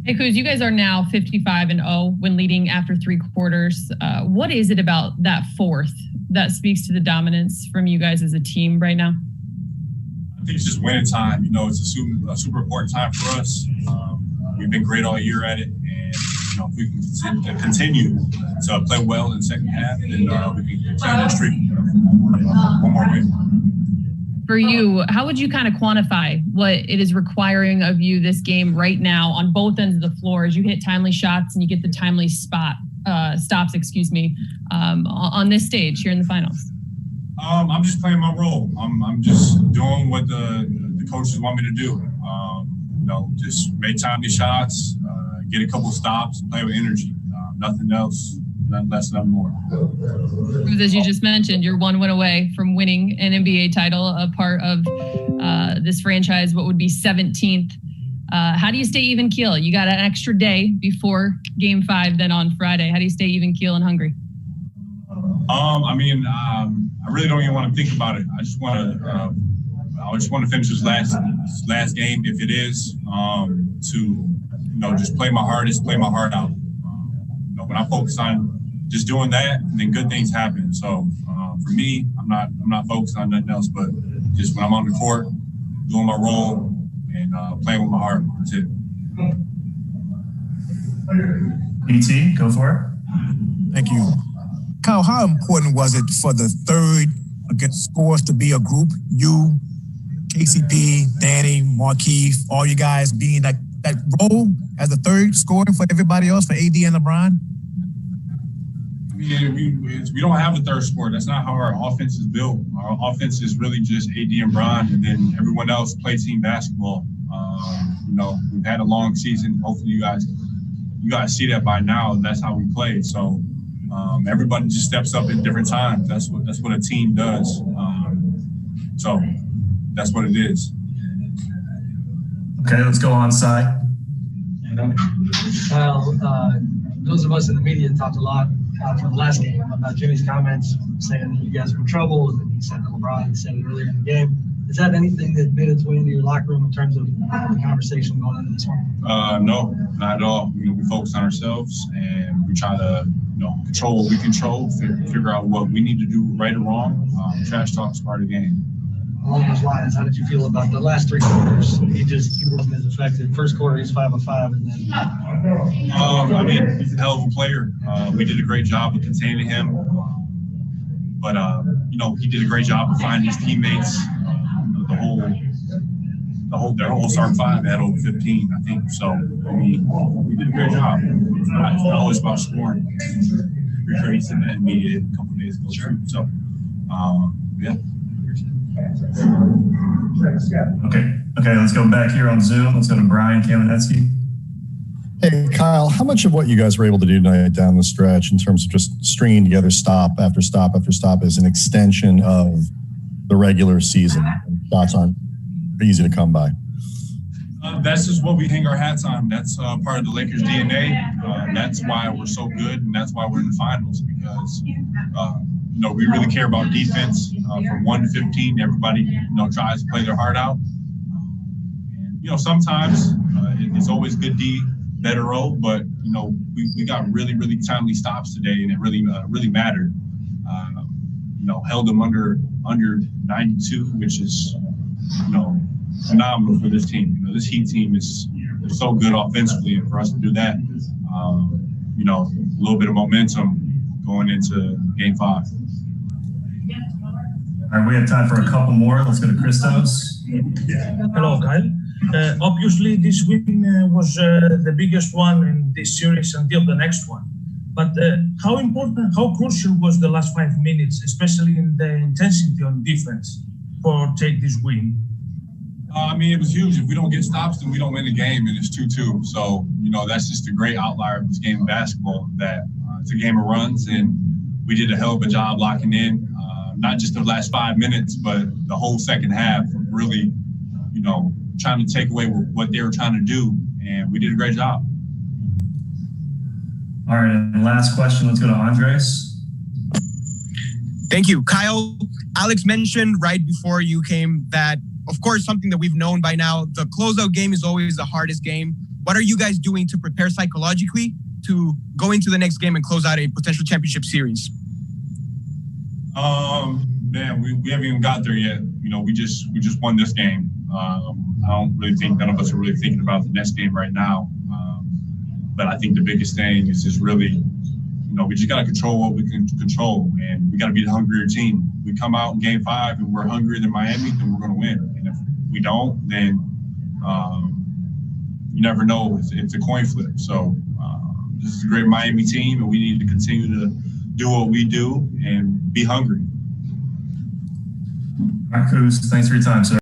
Hey, Kuz, you guys are now 55-0 when leading after three quarters. What is it about that fourth that speaks to the dominance from you guys as a team right now? I think it's just winning time. It's a super important time for us. We've been great all year at it, and if we can continue to play well in the second half, then we can continue that streak. One more win. For you, how would you kind of quantify what it is requiring of you this game right now on both ends of the floor as you hit timely shots and you get the timely stops, on this stage here in the finals? I'm just playing my role. I'm just doing what the coaches want me to do. Just make timely shots, get a couple stops, and play with energy. Nothing else. Nothing less, nothing more. As you just mentioned, you're one win away from winning an NBA title, a part of this franchise, what would be 17th. How do you stay even keel? You got an extra day before Game 5 then on Friday. How do you stay even keel and hungry? I really don't even want to think about it. I just want to finish this last game, if it is, to just play my hardest, play my heart out. When I focus on just doing that, then good things happen. So for me, I'm not focused on nothing else, but just when I'm on the court, doing my role and playing with my heart. That's it. BT, go for it. Thank you. Kyle, how important was it for the third against scores to be a group? You, KCP, Danny, Markeith, all you guys being that role as the third scoring for everybody else, for AD and LeBron? We don't have a third scorer. That's not how our offense is built. Our offense is really just AD and Bron, and then everyone else play team basketball. We've had a long season. Hopefully, you guys see that by now. That's how we play. So everybody just steps up at different times. That's what a team does. So that's what it is. Okay, let's go on side. Those of us in the media talked a lot from the last game about Jimmy's comments saying that you guys were in trouble, and he said to LeBron, he said it earlier in the game. Is that anything that made its way into your locker room in terms of the conversation going into this one? No, not at all. We focus on ourselves, and we try to control what we control, figure out what we need to do right or wrong. Trash talk is part of the game. Along those lines, how did you feel about the last three quarters? He wasn't as effective. First quarter, he's 5 of 5, and then. He's a hell of a player. We did a great job of containing him, but he did a great job of finding his teammates. Their whole starting five had over 15, I think. So we did a great job. It's not always about scoring. Pretty sure he said that in media a couple of days ago. Sure. So, yeah. Okay, let's go back here on Zoom. Let's go to Brian Kamenetsky. Hey, Kyle, how much of what you guys were able to do tonight down the stretch in terms of just stringing together stop after stop after stop is an extension of the regular season? Shots aren't easy to come by. That's just what we hang our hats on. That's part of the Lakers DNA. That's why we're so good, and that's why we're in the finals, because we really care about defense. From 1 to 15, everybody tries to play their heart out. Sometimes it's always good D, better O, but we got really, really timely stops today, and it really mattered. Held them under 92, which is phenomenal for this team. This Heat team is so good offensively, and for us to do that, a little bit of momentum going into Game 5. All right, we have time for a couple more. Let's go to Christos. Hello, Kyle. Obviously, this win was the biggest one in this series until the next one. But how crucial was the last 5 minutes, especially in the intensity on defense, for take this win? It was huge. If we don't get stops, then we don't win the game, and it's 2-2. So, that's just a great outlier of this game of basketball, that it's a game of runs, and we did a hell of a job locking in, not just the last 5 minutes, but the whole second half, really, trying to take away what they were trying to do, and we did a great job. All right, and last question, let's go to Andres. Thank you. Kyle, Alex mentioned right before you came that, of course, something that we've known by now, the closeout game is always the hardest game what are you guys doing to prepare psychologically to go into the next game and close out a potential championship series? Man, we haven't even got there yet. You know, we just won this game. I don't really think none of us are really thinking about the next game right now. But I think the biggest thing is just really, you know, we just got to control what we can control, and we got to be the hungrier team. We come out in Game 5 and we're hungrier than Miami, then we're going to win. And if we don't, then you never know. It's a coin flip. So this is a great Miami team, and we need to continue to do what we do and be hungry. All right, Kuz, thanks for your time, sir.